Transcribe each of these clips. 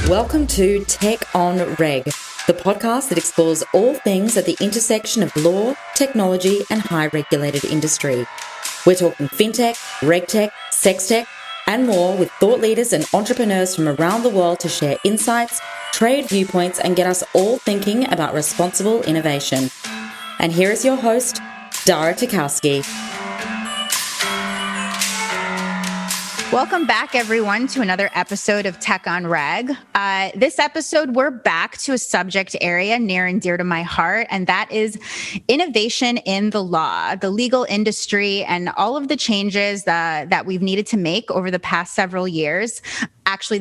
Welcome to Tech on Reg, the podcast that explores all things at the intersection of law, technology, and high-regulated industry. We're talking fintech, regtech, sextech, and more with thought leaders and entrepreneurs from around the world to share insights, trade viewpoints, and get us all thinking about responsible innovation. And here is your host, Dara Tarkowski. Welcome back, everyone, to another episode of Tech on Reg. This episode, we're back to a subject area near and dear to my heart, and that is innovation in the law, the legal industry, and all of the changes that we've needed to make over the past several years. Actually,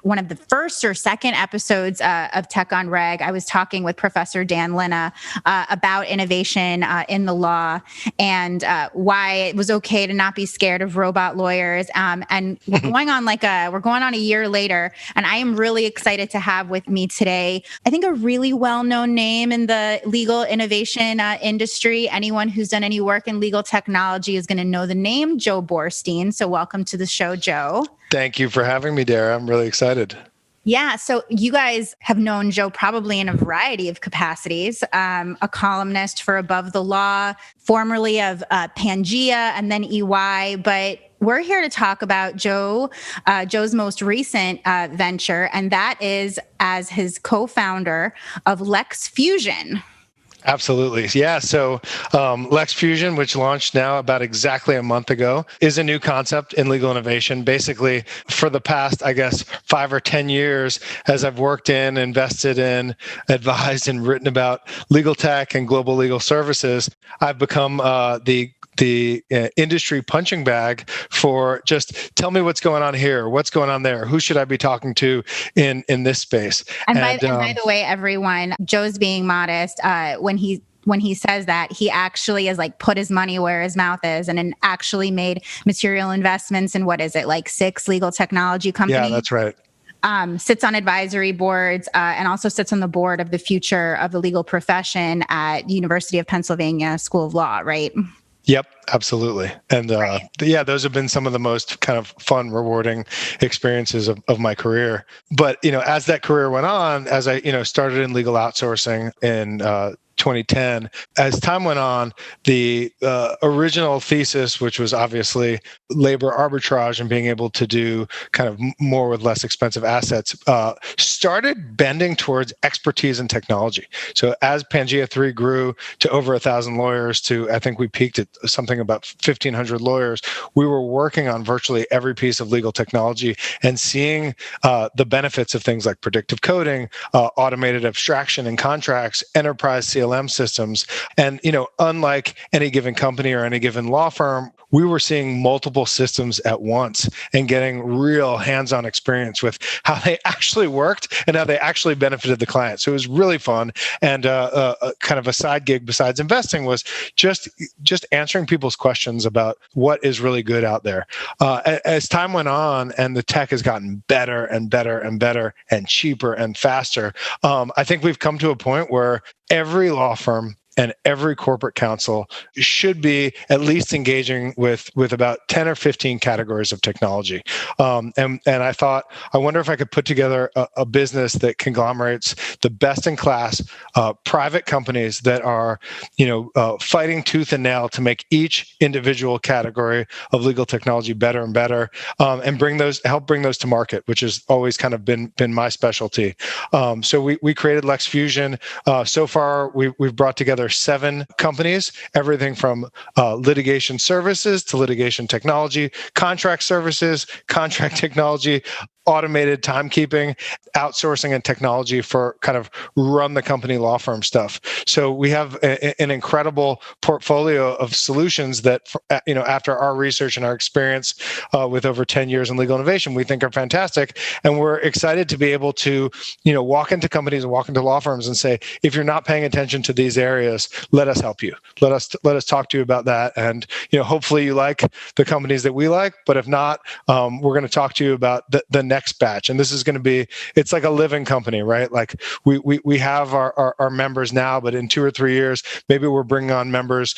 one of the first or second episodes of Tech on Reg, I was talking with Professor Dan Lina about innovation in the law and why it was okay to not be scared of robot lawyers. And we're going on a year later, and I am really excited to have with me today, I think, a really well-known name in the legal innovation industry. Anyone who's done any work in legal technology is going to know the name Joe Borstein. So welcome to the show, Joe. Thank you for having me, Dara. I'm really excited. Yeah. So you guys have known Joe probably in a variety of capacities, a columnist for Above the Law, formerly of Pangea and then EY. But we're here to talk about Joe's most recent venture, and that is as his co-founder of LexFusion. Absolutely. Yeah. So LexFusion, which launched now about exactly a month ago, is a new concept in legal innovation. Basically, for the past, 5 or 10 years, as I've worked in, invested in, advised, and written about legal tech and global legal services, I've become the industry punching bag for just tell me what's going on here, what's going on there, who should I be talking to in this space. And by the way, everyone, Joe's being modest. When he says that, he actually has put his money where his mouth is and actually made material investments in 6 legal technology companies. Yeah, that's right. Sits on advisory boards and also sits on the board of the future of the legal profession at University of Pennsylvania School of Law, right? Yep, absolutely. And right. Those have been some of the most kind of fun, rewarding experiences of my career. But, as that career went on, as I, started in legal outsourcing in 2010, as time went on, the original thesis, which was obviously labor arbitrage and being able to do kind of more with less expensive assets, started bending towards expertise in technology. So as Pangea 3 grew to over 1,000 lawyers to, I think we peaked at something about 1,500 lawyers, we were working on virtually every piece of legal technology and seeing the benefits of things like predictive coding, automated abstraction in contracts, enterprise CLM systems. And, unlike any given company or any given law firm, we were seeing multiple systems at once and getting real hands-on experience with how they actually worked and how they actually benefited the client. So it was really fun. And kind of a side gig besides investing was just answering people's questions about what is really good out there. As time went on and the tech has gotten better and better and better and cheaper and faster, I think we've come to a point where every law firm and every corporate counsel should be at least engaging with about 10 or 15 categories of technology. And I thought, I wonder if I could put together a business that conglomerates the best in class private companies that are, fighting tooth and nail to make each individual category of legal technology better and better, and help bring those to market, which has always kind of been my specialty. So we created LexFusion. So far, we've brought together 7 companies, everything from litigation services to litigation technology, contract services, contract technology, automated timekeeping, outsourcing, and technology for kind of run the company law firm stuff. So we have an incredible portfolio of solutions that, after our research and our experience with over 10 years in legal innovation, we think are fantastic. And we're excited to be able to, walk into companies and walk into law firms and say, if you're not paying attention to these areas, let us help you. Let us talk to you about that. And, hopefully you like the companies that we like, but if not, we're going to talk to you about the next batch. And this is going to be, it's like a living company, right? Like we have our members now, but in 2 or 3 years, maybe we're bringing on members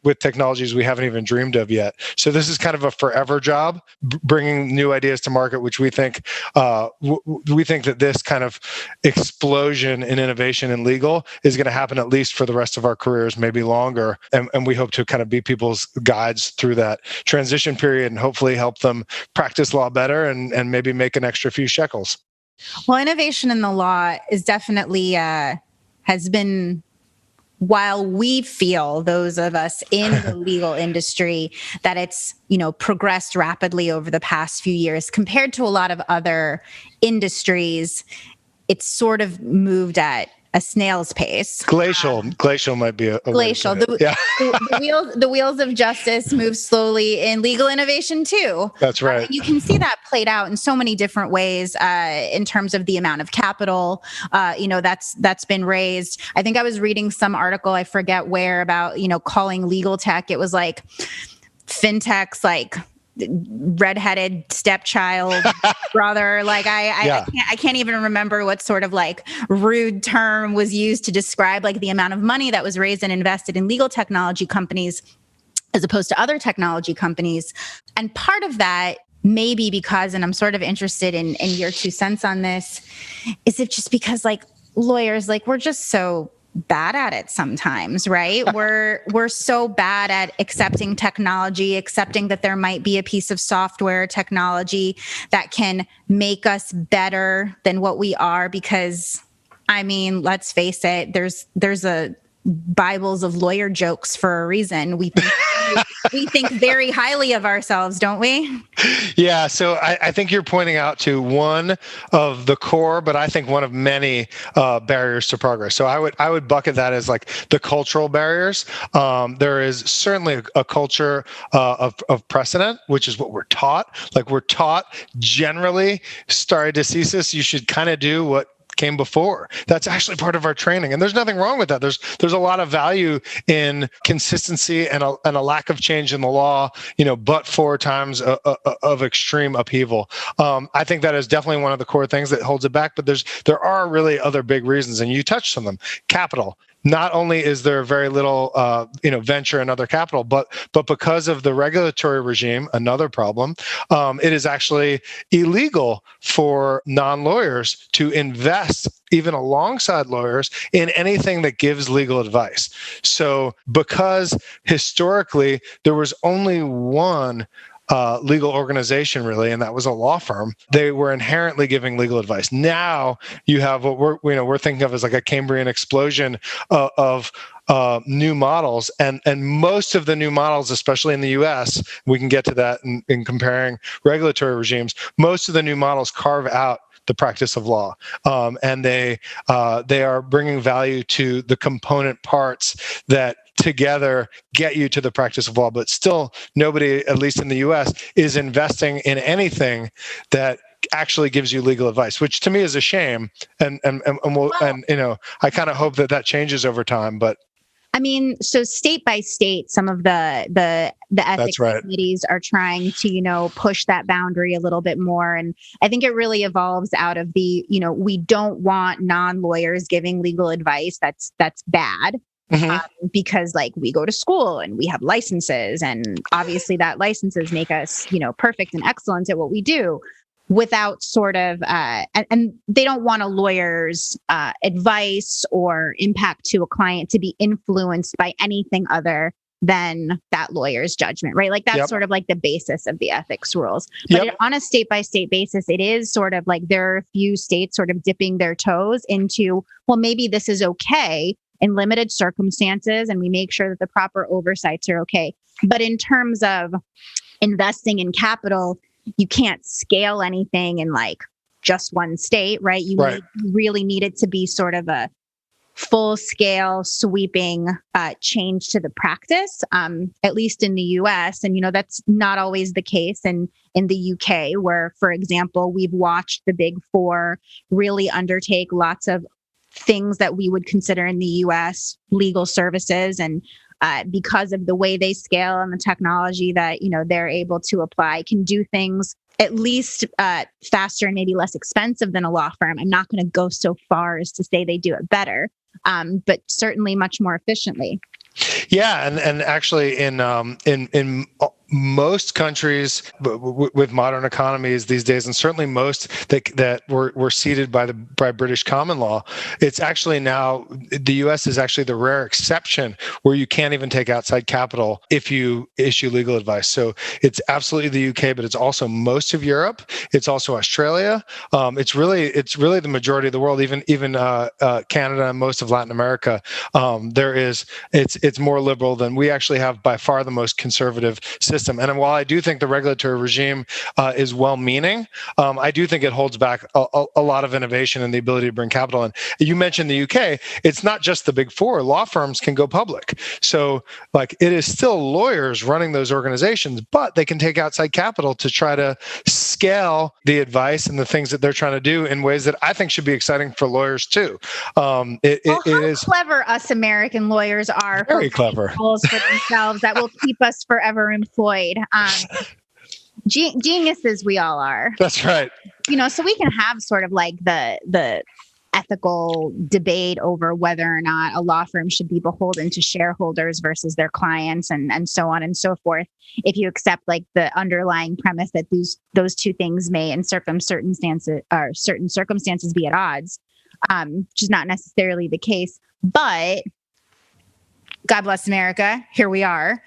with technologies we haven't even dreamed of yet. So this is kind of a forever job, bringing new ideas to market, which we think that this kind of explosion in innovation in legal is going to happen at least for the rest of our careers, maybe longer. And we hope to kind of be people's guides through that transition period and hopefully help them practice law better and maybe make an extra few shekels. Well, innovation in the law is definitely has been, while we feel, those of us in the legal industry, that it's, progressed rapidly over the past few years compared to a lot of other industries. It's sort of moved at a snail's pace. Glacial might be a glacial. The wheels of justice move slowly in legal innovation too. That's right. You can see that played out in so many different ways in terms of the amount of capital, that's been raised. I think I was reading some article, I forget where, about, calling legal tech. It was like fintech's like redheaded stepchild brother. Like I can't even remember what sort of like rude term was used to describe like the amount of money that was raised and invested in legal technology companies as opposed to other technology companies. And part of that may be because, and I'm sort of interested in your 2 cents on this, is it just because like lawyers, like we're just so bad at it sometimes, right? We're so bad at accepting technology, accepting that there might be a piece of software technology that can make us better than what we are. Because, I mean, let's face it, there's a Bibles of lawyer jokes for a reason. We think very highly of ourselves, don't we? Yeah. So I think you're pointing out to one of the core, but I think one of many barriers to progress. So I would bucket that as like the cultural barriers. There is certainly a culture of precedent, which is what we're taught. Like we're taught generally, stare decisis, you should kind of do what came before. That's actually part of our training. And there's nothing wrong with that. There's a lot of value in consistency and a lack of change in the law, but for times of extreme upheaval. I think that is definitely one of the core things that holds it back, but there are really other big reasons, and you touched on them. Capital. Not only is there very little, venture and other capital, but because of the regulatory regime, another problem, it is actually illegal for non-lawyers to invest, even alongside lawyers, in anything that gives legal advice. So because historically there was only one legal organization, really, and that was a law firm, they were inherently giving legal advice. Now you have what we're thinking of as like a Cambrian explosion of new models, and most of the new models, especially in the U.S., we can get to that in comparing regulatory regimes. Most of the new models carve out the practice of law, and they are bringing value to the component parts that together get you to the practice of law. But still, nobody, at least in the U.S., is investing in anything that actually gives you legal advice, which to me is a shame. And I kind of hope that changes over time. But I mean, so state by state, some of the ethics committees are trying to, push that boundary a little bit more. And I think it really evolves out of the, we don't want non-lawyers giving legal advice. That's bad. Mm-hmm. Because like we go to school and we have licenses, and obviously that licenses make us, perfect and excellent at what we do, without sort of, and they don't want a lawyer's advice or impact to a client to be influenced by anything other than that lawyer's judgment, right? Like that's sort of like the basis of the ethics rules. But on a state by state basis, it is sort of like there are a few states sort of dipping their toes into, well, maybe this is okay in limited circumstances, and we make sure that the proper oversights are okay. But in terms of investing in capital, you can't scale anything in like just one state, right? You really need it to be sort of a full scale sweeping change to the practice, at least in the US. And, that's not always the case in the UK, where, for example, we've watched the Big Four really undertake lots of things that we would consider in the US legal services. And because of the way they scale and the technology that, they're able to apply, can do things at least faster and maybe less expensive than a law firm. I'm not going to go so far as to say they do it better, but certainly much more efficiently. Yeah, and actually in most countries with modern economies these days, and certainly most that were seeded by British common law, it's actually now the U.S. is actually the rare exception where you can't even take outside capital if you issue legal advice. So it's absolutely the UK, but it's also most of Europe. It's also Australia. It's really the majority of the world, even Canada and most of Latin America. It's more liberal than we actually have by far the most conservative system. And while I do think the regulatory regime is well-meaning, I do think it holds back a lot of innovation and the ability to bring capital in. You mentioned the UK. It's not just the big four. Law firms can go public. So like it is still lawyers running those organizations, but they can take outside capital to try to scale the advice and the things that they're trying to do in ways that I think should be exciting for lawyers too. How clever us American lawyers are. Very clever. Goals for themselves that will keep us forever employed. Geniuses we all are. That's right. So we can have sort of like the ethical debate over whether or not a law firm should be beholden to shareholders versus their clients and so on and so forth. If you accept like the underlying premise that those two things may in certain circumstances be at odds, which is not necessarily the case, but God bless America. Here we are.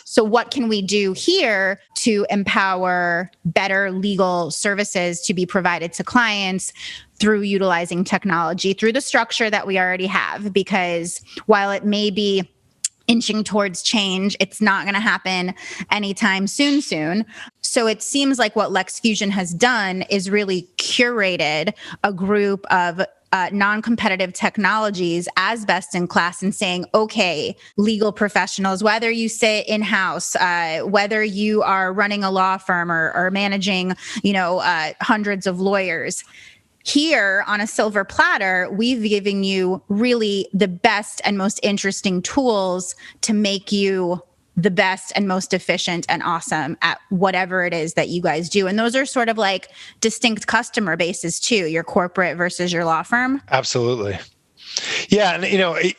So what can we do here to empower better legal services to be provided to clients through utilizing technology, through the structure that we already have? Because while it may be inching towards change, it's not going to happen anytime soon. So it seems like what LexFusion has done is really curated a group of non-competitive technologies as best in class and saying, okay, legal professionals, whether you sit in-house, whether you are running a law firm or managing, hundreds of lawyers, here on a silver platter, we've given you really the best and most interesting tools to make you the best and most efficient and awesome at whatever it is that you guys do. And those are sort of like distinct customer bases too, your corporate versus your law firm. Absolutely. Yeah, and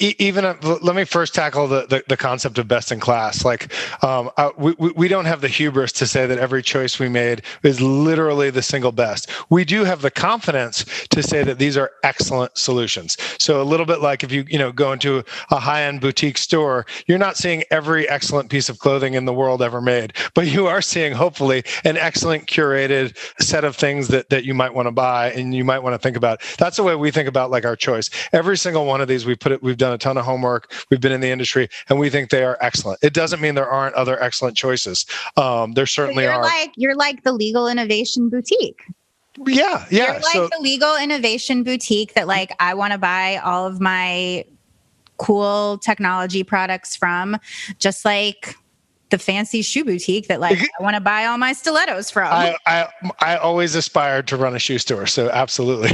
even let me first tackle the concept of best in class. Like, we don't have the hubris to say that every choice we made is literally the single best. We do have the confidence to say that these are excellent solutions. So a little bit like if you go into a high-end boutique store, you're not seeing every excellent piece of clothing in the world ever made, but you are seeing hopefully an excellent curated set of things that you might want to buy and you might want to think about. That's the way we think about like our choice. Every single one of these, we've done a ton of homework. We've been in the industry, and we think they are excellent. It doesn't mean there aren't other excellent choices. There certainly are. You're like the legal innovation boutique. Yeah. You're like the legal innovation boutique that like I want to buy all of my cool technology products from, just like the fancy shoe boutique that like I want to buy all my stilettos from. I always aspired to run a shoe store, so absolutely.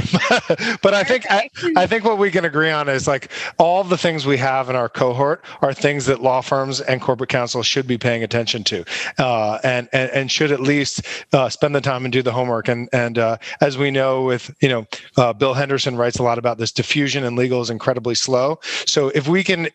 But I think what we can agree on is like all the things we have in our cohort are things that law firms and corporate counsel should be paying attention to, and should at least spend the time and do the homework. And as we know, with Bill Henderson writes a lot about this. Diffusion in legal is incredibly slow. So if we can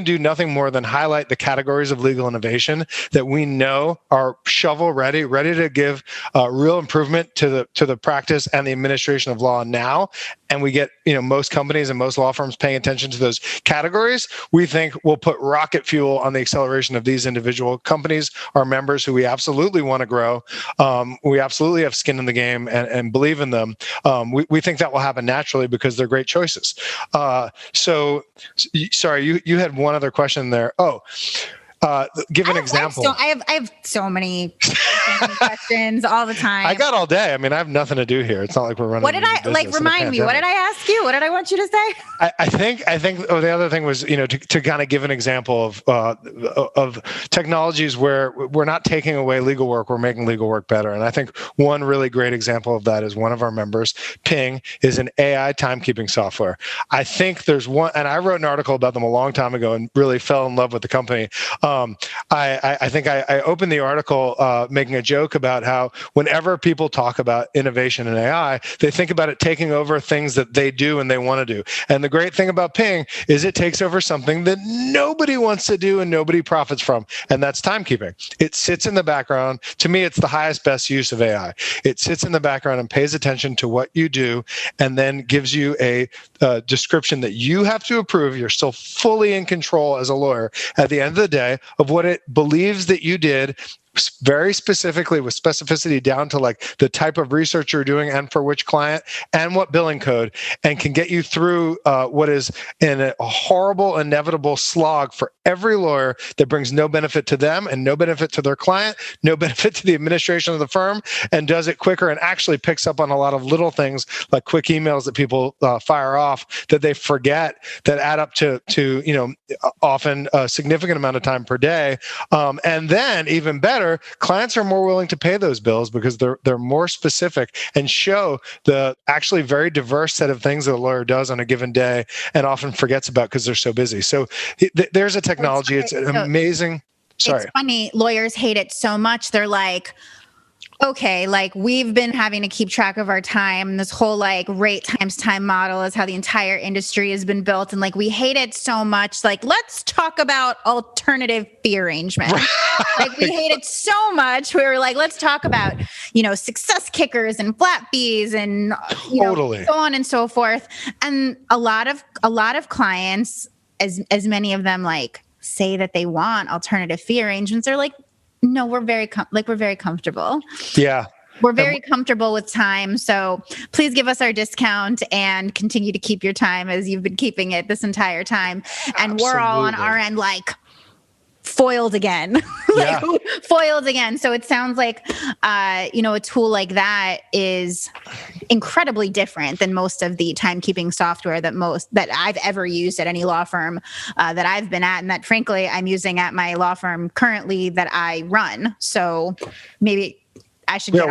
do nothing more than highlight the categories of legal innovation that we know are shovel ready to give real improvement to the practice and the administration of law now, and we get most companies and most law firms paying attention to those categories, we think we'll put rocket fuel on the acceleration of these individual companies, our members who we absolutely want to grow. We absolutely have skin in the game and believe in them. We think that will happen naturally because they're great choices. So sorry, you had one other question there. Give an example. I have so many questions all the time. I got all day. I mean, I have nothing to do here. It's not like we're running. What did I like? Remind me. What did I ask you? What did I want you to say? I think. The other thing was, to kind of give an example of technologies where we're not taking away legal work, we're making legal work better. And I think one really great example of that is one of our members, Ping, is an AI timekeeping software. I think there's one, and I wrote an article about them a long time ago and really fell in love with the company. I think I opened the article making making a joke about how whenever people talk about innovation in AI, they think about it taking over things that they do and they want to do. And the great thing about Ping is it takes over something that nobody wants to do and nobody profits from, and that's timekeeping. It sits in the background. To me, it's the highest, best use of AI. It sits in the background and pays attention to what you do and then gives you a description that you have to approve. You're still fully in control as a lawyer at the end of the day of what it believes that you did, very specifically with specificity down to like the type of research you're doing and for which client and what billing code, and can get you through what is a horrible, inevitable slog for every lawyer that brings no benefit to them and no benefit to their client, no benefit to the administration of the firm, and does it quicker and actually picks up on a lot of little things like quick emails that people fire off that they forget that add up to often a significant amount of time per day. And then even better, clients are more willing to pay those bills because they're more specific and show the actually very diverse set of things that a lawyer does on a given day and often forgets about because they're so busy. So there's a technology. It's amazing. Sorry. It's funny. Lawyers hate it so much. They're like, okay, like we've been having to keep track of our time. This whole like rate times time model is how the entire industry has been built. And like, we hate it so much. Like, let's talk about alternative fee arrangements. Like we hate it so much. We were like, let's talk about, success kickers and flat fees and totally. So on and so forth. And a lot of clients, as many of them like say that they want alternative fee arrangements, are like, no, we're very comfortable. Yeah. We're very comfortable with time. So please give us our discount and continue to keep your time as you've been keeping it this entire time. And Absolutely. We're all on our end, like foiled again, foiled again. So it sounds like, a tool like that is incredibly different than most of the timekeeping software that I've ever used at any law firm that I've been at, and that frankly I'm using at my law firm currently that I run. So maybe I should get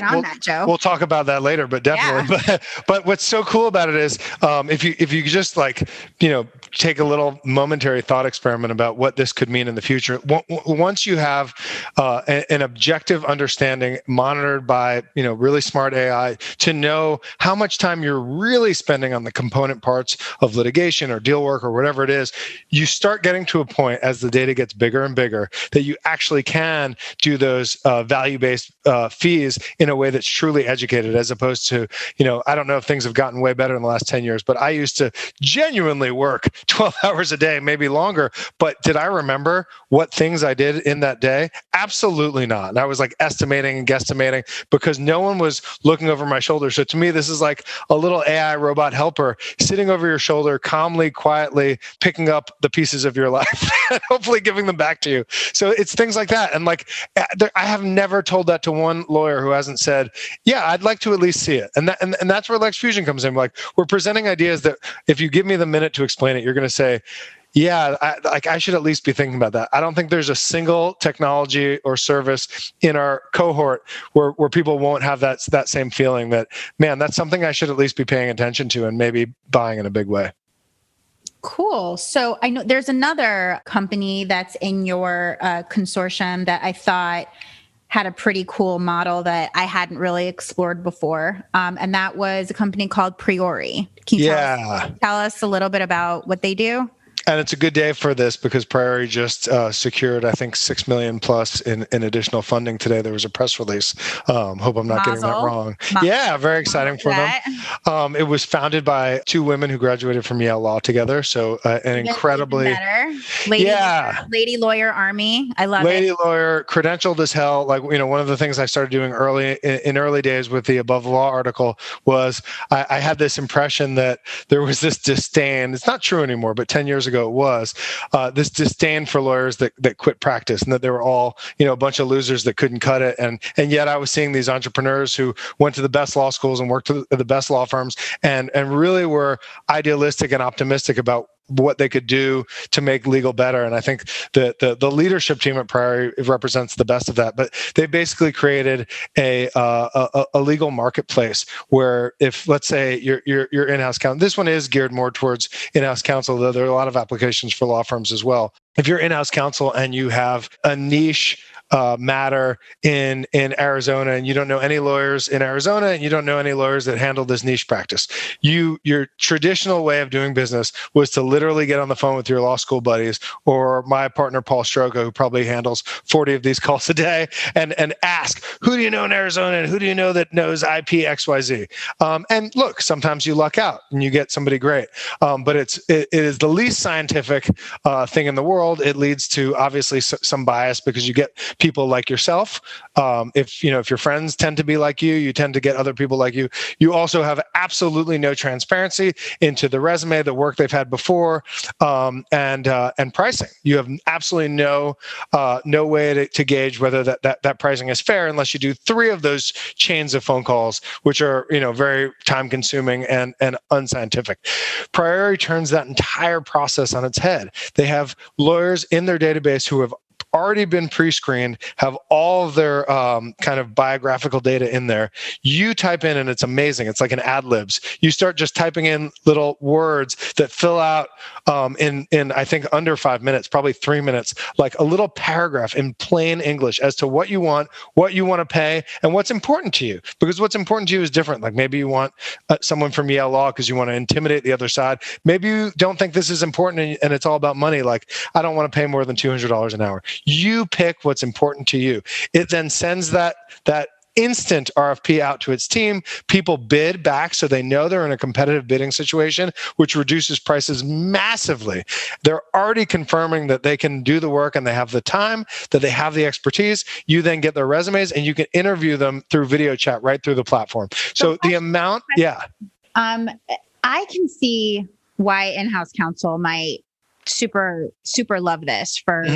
on that, Joe. We'll talk about that later, but definitely. Yeah. But what's so cool about it is if you just take a little momentary thought experiment about what this could mean in the future. Once you have an objective understanding monitored by really smart AI to know how much time you're really spending on the component parts of litigation or deal work or whatever it is, you start getting to a point as the data gets bigger and bigger that you actually can do those value-based fees in a way that's truly educated, as opposed to, I don't know if things have gotten way better in the last 10 years, but I used to genuinely work 12 hours a day, maybe longer. But did I remember what things I did in that day? Absolutely not. And I was like estimating and guesstimating because no one was looking over my shoulder. So to me, this is like a little AI robot helper sitting over your shoulder, calmly, quietly picking up the pieces of your life and hopefully giving them back to you. So it's things like that. And like, I have never told that to one lawyer who hasn't said, yeah, I'd like to at least see it. And that's where LexFusion comes in. Like, we're presenting ideas that if you give me the minute to explain it, you're going to say, yeah, I should at least be thinking about that. I don't think there's a single technology or service in our cohort where people won't have that same feeling that, man, that's something I should at least be paying attention to and maybe buying in a big way. Cool. So I know there's another company that's in your consortium that I thought had a pretty cool model that I hadn't really explored before. And that was a company called Priori. Can you tell us a little bit about what they do? And it's a good day for this because Priori just secured, I think, $6 million plus in additional funding today. There was a press release. Hope I'm not getting that wrong. Yeah, very exciting for them. It was founded by two women who graduated from Yale Law together. So an incredibly lady lawyer army. I love lady lawyer, credentialed as hell. Like, one of the things I started doing in early days with the Above the Law article was I had this impression that there was this disdain. It's not true anymore, but 10 years ago it was this disdain for lawyers that quit practice, and that they were all a bunch of losers that couldn't cut it, and yet I was seeing these entrepreneurs who went to the best law schools and worked at the best law firms and really were idealistic and optimistic about what they could do to make legal better. And I think the leadership team at Priori represents the best of that. But they basically created a legal marketplace where, if let's say your in-house counsel, this one is geared more towards in-house counsel, though there are a lot of applications for law firms as well. If you're in-house counsel and you have a niche matter in Arizona, and you don't know any lawyers in Arizona, and you don't know any lawyers that handle this niche practice. Your traditional way of doing business was to literally get on the phone with your law school buddies, or my partner Paul Strogo, who probably handles 40 of these calls a day, and ask, who do you know in Arizona, and who do you know that knows IP XYZ? And look, sometimes you luck out and you get somebody great, but it is the least scientific thing in the world. It leads to obviously some bias because you get people like yourself. If your friends tend to be like you tend to get other people like you. You also have absolutely no transparency into the resume, the work they've had before, and pricing. You have absolutely no way to gauge whether that pricing is fair unless you do 3 of those chains of phone calls, which are very time consuming and unscientific. Priority turns that entire process on its head. They have lawyers in their database who have already been pre-screened, have all of their kind of biographical data in there. You type in, and it's amazing. It's like an ad libs. You start just typing in little words that fill out in I think under 5 minutes, probably 3 minutes, like a little paragraph in plain English as to what you want to pay, and what's important to you. Because what's important to you is different. Like maybe you want someone from Yale Law because you want to intimidate the other side. Maybe you don't think this is important and it's all about money. Like, I don't want to pay more than $200 an hour. You pick what's important to you. It then sends that instant RFP out to its team. People bid back so they know they're in a competitive bidding situation, which reduces prices massively. They're already confirming that they can do the work and they have the time, that they have the expertise. You then get their resumes and you can interview them through video chat right through the platform. So the amount, I can see why in-house counsel might super, super love this for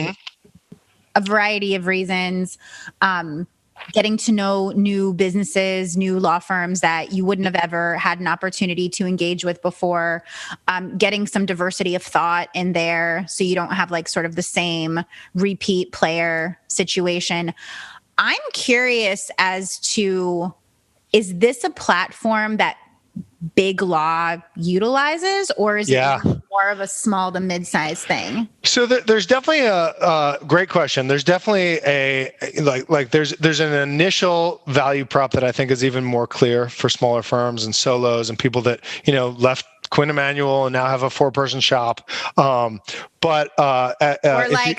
a variety of reasons. Getting to know new businesses, new law firms that you wouldn't have ever had an opportunity to engage with before, getting some diversity of thought in there so you don't have like sort of the same repeat player situation. I'm curious as to, is this a platform that big law utilizes, or is it more of a small to mid-size thing? So there's definitely a great question. There's definitely there's an initial value prop that I think is even more clear for smaller firms and solos and people that left Quinn Emanuel and now have a 4-person shop. Or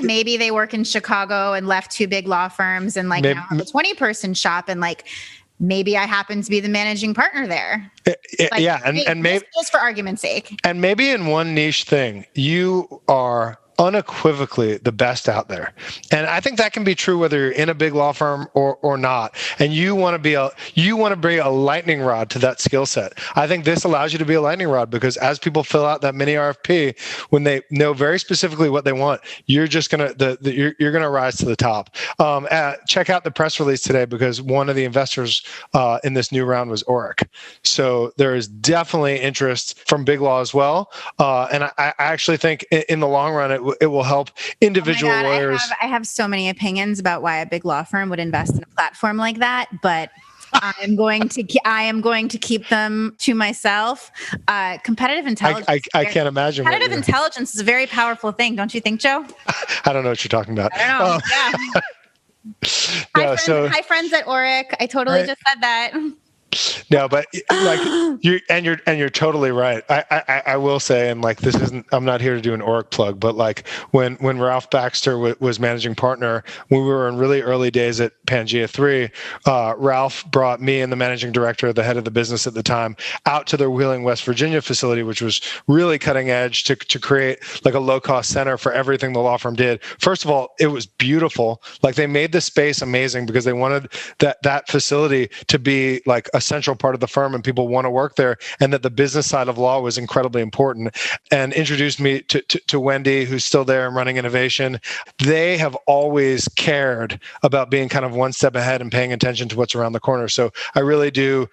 maybe they work in Chicago and left 2 big law firms and now have a 20-person shop, and maybe I happen to be the managing partner there. And maybe just for argument's sake. And maybe in one niche thing, you are unequivocally the best out there. And I think that can be true whether you're in a big law firm or not. And you want to bring a lightning rod to that skill set. I think this allows you to be a lightning rod, because as people fill out that mini RFP, when they know very specifically what they want, you're just gonna you're gonna rise to the top. Check out the press release today, because one of the investors in this new round was Oric. So there is definitely interest from big law as well. And I actually think in the long run, it will help individual lawyers. I have so many opinions about why a big law firm would invest in a platform like that, but I am going to keep them to myself. Competitive intelligence. I can't imagine. Competitive intelligence is a very powerful thing, don't you think, Joe? I don't know what you're talking about. I don't know. Hi, friends at Oric. I totally just said that. No, but you're totally right. I will say, and this isn't, I'm not here to do an Oric plug, but when Ralph Baxter was managing partner, when we were in really early days at Pangea 3, Ralph brought me and the managing director, the head of the business at the time, out to their Wheeling, West Virginia facility, which was really cutting edge to create a low cost center for everything the law firm did. First of all, it was beautiful. They made the space amazing because they wanted that facility to be a central part of the firm and people want to work there, and that the business side of law was incredibly important, and introduced me to Wendy, who's still there and running innovation. They have always cared about being kind of one step ahead and paying attention to what's around the corner. So I really do.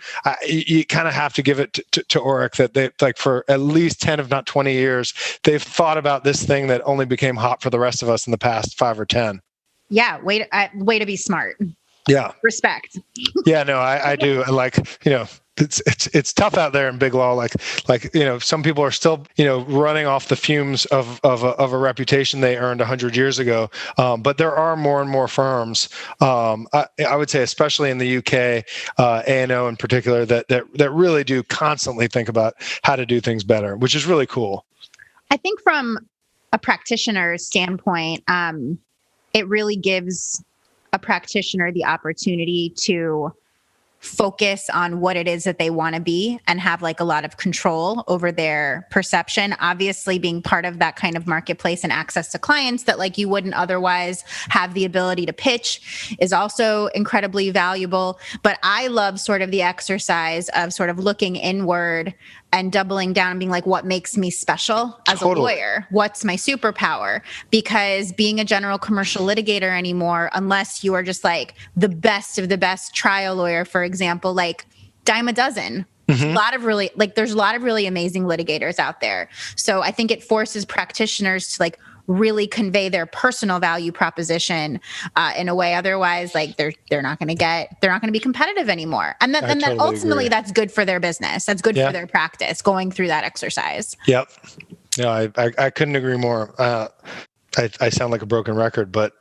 You kind of have to give it to Oric that they, for at least 10, if not 20 years, they've thought about this thing that only became hot for the rest of us in the past 5 or 10. Yeah. Way to be smart. Yeah. Respect. Yeah, no, I do. it's tough out there in big law. Like some people are still running off the fumes of a reputation they earned 100 years ago. But there are more and more firms. I would say, especially in the UK, A&O in particular, that really do constantly think about how to do things better, which is really cool. I think from a practitioner's standpoint, it really gives a practitioner the opportunity to focus on what it is that they want to be and have like a lot of control over their perception. Obviously, being part of that kind of marketplace and access to clients that like you wouldn't otherwise have the ability to pitch is also incredibly valuable. But I love sort of the exercise of sort of looking inward and doubling down and being like, what makes me special as a lawyer? What's my superpower? Because being a general commercial litigator anymore, unless you are just like the best of the best trial lawyer, for example, like dime a dozen. There's a lot of really amazing litigators out there. So I think it forces practitioners to like really convey their personal value proposition in a way. Otherwise, like they're not going to be competitive anymore. And then ultimately that's good for their business. That's good for their practice going through that exercise. Yep. No, I couldn't agree more. I sound like a broken record, but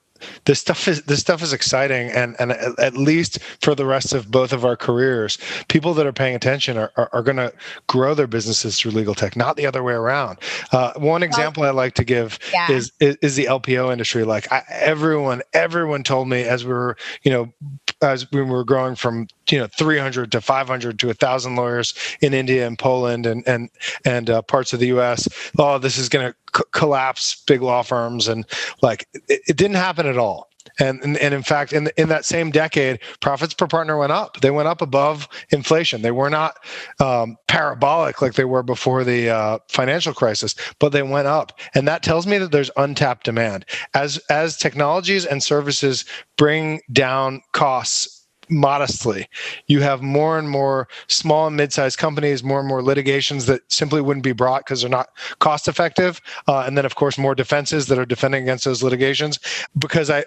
this stuff is exciting, and at least for the rest of both of our careers, people that are paying attention are going to grow their businesses through legal tech, not the other way around. One example I like to give is the LPO industry. Like everyone told me as we were growing from 300 to 500 to 1,000 lawyers in India and Poland and parts of the U.S. Oh, this is going to collapse big law firms, and like it didn't happen at all. And in fact, in that same decade, profits per partner went up. They went up above inflation. They were not parabolic like they were before the financial crisis, but they went up. And that tells me that there's untapped demand. As technologies and services bring down costs modestly, you have more and more small and mid-sized companies, more and more litigations that simply wouldn't be brought because they're not cost effective, and then of course more defenses that are defending against those litigations. Because I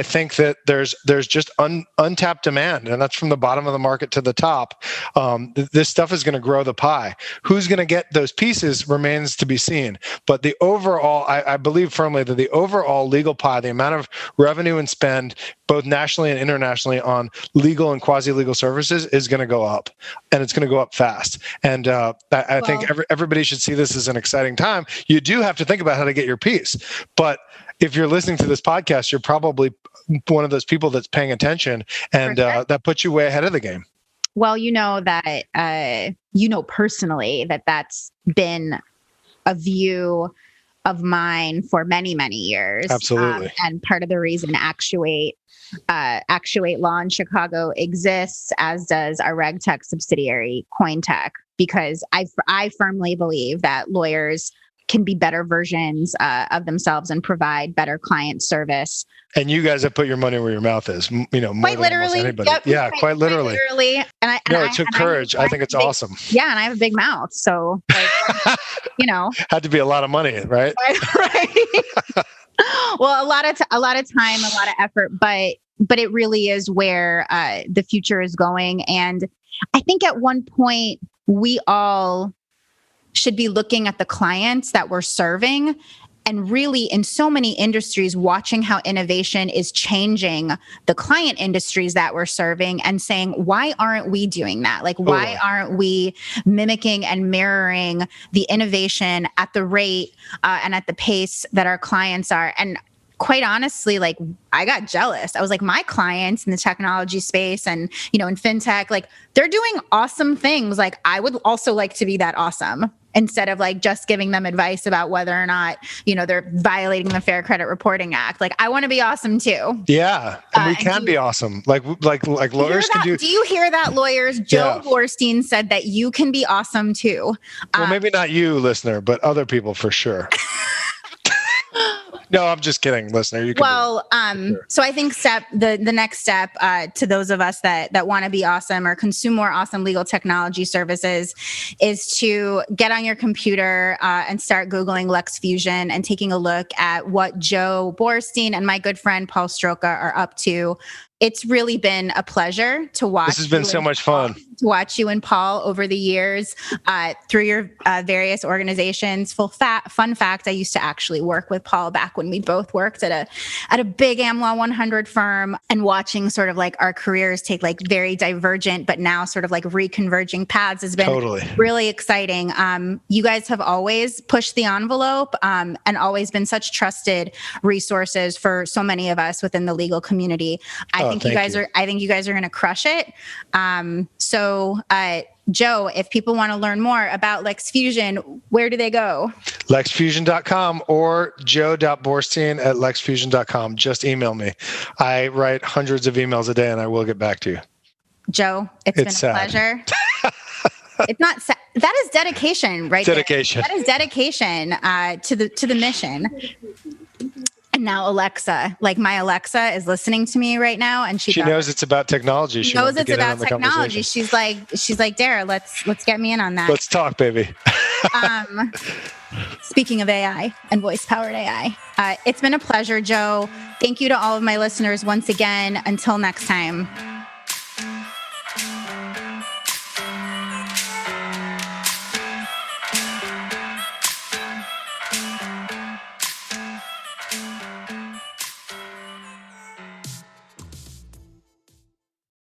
think that there's just untapped demand, and that's from the bottom of the market to the top. This stuff is going to grow the pie. Who's going to get those pieces remains to be seen. But the overall, I believe firmly that the overall legal pie, the amount of revenue and spend both nationally and internationally on legal and quasi-legal services is going to go up, and it's going to go up fast. And I think everybody should see this as an exciting time. You do have to think about how to get your piece, but if you're listening to this podcast, you're probably one of those people that's paying attention, and that puts you way ahead of the game. Well, that personally that's been a view of mine for many, many years. Absolutely. And part of the reason Actuate Law in Chicago exists, as does our RegTech subsidiary, CoinTech, because I firmly believe that lawyers can be better versions of themselves and provide better client service. And you guys have put your money where your mouth is, more quite literally. Than anybody. Yep, yeah, quite literally. It took courage. I think it's awesome. Yeah, and I have a big mouth, so had to be a lot of money, right? Right. Well, a lot of time, a lot of effort, but it really is where the future is going. And I think at one point we all should be looking at the clients that we're serving, and really in so many industries, watching how innovation is changing the client industries that we're serving and saying, why aren't we doing that? Like, why aren't we mimicking and mirroring the innovation at the rate and at the pace that our clients are? And quite honestly, like I got jealous. I was like, my clients in the technology space and, in fintech, like they're doing awesome things. Like I would also like to be that awesome, instead of like just giving them advice about whether or not, they're violating the Fair Credit Reporting Act. Like I want to be awesome too. Yeah. And we can be awesome. Like lawyers can do. Do you hear that, lawyers? Joe Borstein said that you can be awesome too. Well, maybe not you, listener, but other people for sure. No, I'm just kidding, listener. You can So I think the next step to those of us that want to be awesome or consume more awesome legal technology services is to get on your computer and start Googling LexFusion and taking a look at what Joe Borstein and my good friend Paul Stroka are up to It's really been a pleasure to watch. This has been so much fun. To watch you and Paul over the years through your various organizations. Fun fact, I used to actually work with Paul back when we both worked at a big AmLaw 100 firm, and watching sort of like our careers take like very divergent, but now sort of like reconverging paths has been really exciting. You guys have always pushed the envelope and always been such trusted resources for so many of us within the legal community. I think you guys are going to crush it. So Joe, if people want to learn more about LexFusion, where do they go? LexFusion.com or joe.borstein@LexFusion.com. Just email me. I write hundreds of emails a day, and I will get back to you. Joe, it's been a pleasure. It's not sad. That is dedication, right? Dedication. That is dedication to the mission. And now Alexa, like my Alexa is listening to me right now, and she knows it's about technology. She knows it's about technology. She's like, Dara, let's get me in on that. Let's talk, baby. Speaking of AI and voice-powered AI, it's been a pleasure, Joe. Thank you to all of my listeners once again. Until next time.